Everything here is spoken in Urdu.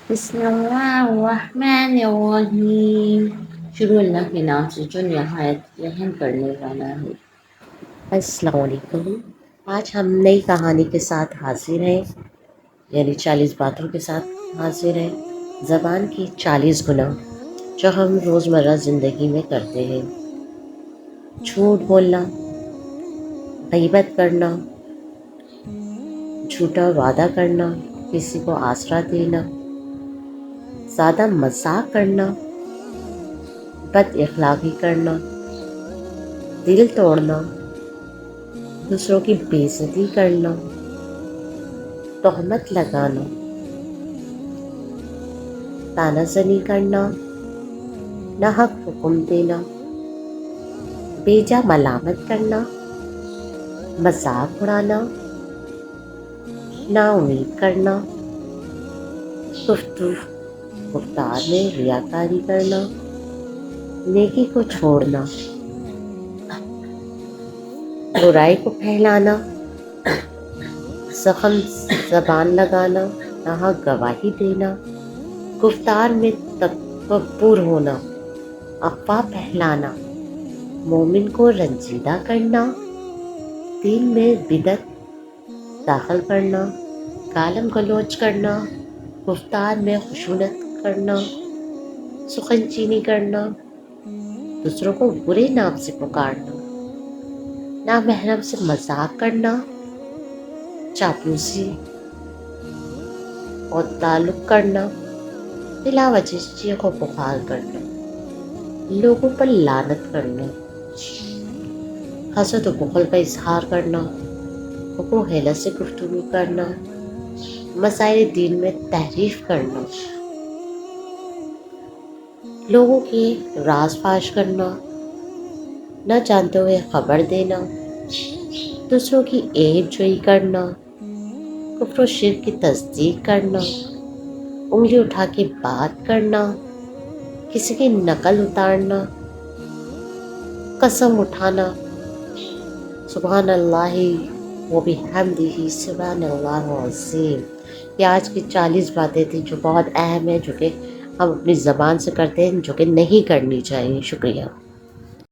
بسم اللہ الرحمن الرحیم۔ شروع اللہ کے نام سے جو نہایت رحم کرنے والا ہے۔ السلام علیکم۔ آج ہم نئی کہانی کے ساتھ حاضر ہیں، یعنی 40 باتوں کے ساتھ حاضر ہیں۔ زبان کی 40 گناہ جو ہم روزمرہ زندگی میں کرتے ہیں: جھوٹ بولنا، غیبت کرنا، جھوٹا وعدہ کرنا، کسی کو آسرا دینا، زیادہ مذاق کرنا، بد اخلاقی کرنا، دل توڑنا، دوسروں کی بے عزتی کرنا، تہمت لگانا، طعنہ زنی کرنا، ناحق حکم دینا، بیجا ملامت کرنا، مذاق اڑانا، نا امید کرنا، گفتار میں ریاکاری کرنا، نیکی کو چھوڑنا، برائی کو پھیلانا، زخم زبان لگانا، ناحق گواہی دینا، گفتار میں تکبر ہونا، افواہ پھیلانا، مومن کو رنجیدہ کرنا، دین میں بدعت داخل کرنا، گالم گلوچ کرنا، گفتار میں خشونت کرنا، سخن چینی کرنا، دوسروں کو برے نام سے پکارنا، نامحرم سے مذاق کرنا، چاپلوسی اور تعلق کرنا، بلا وجہ چیخ و پکار کرنا، لوگوں پر لعنت کرنا، حسد و بخل کا اظہار کرنا، حکم و حیلت سے گفتگو کرنا، مسائل دین میں تحریف کرنا، لوگوں کے راز فاش کرنا، نہ جانتے ہوئے خبر دینا، دوسروں کی عیب جوئی کرنا، کفر و شرک کی تصدیق کرنا، انگلی اٹھا کے بات کرنا، کسی کی نقل اتارنا، قسم اٹھانا، سبحان اللہ و بحمدہ سبحان اللہ العظیم۔ یہ آج کی 40 باتیں تھیں جو بہت اہم ہیں، جو کہ ہم اپنی زبان سے کرتے ہیں، جو کہ نہیں کرنی چاہیے۔ شکریہ۔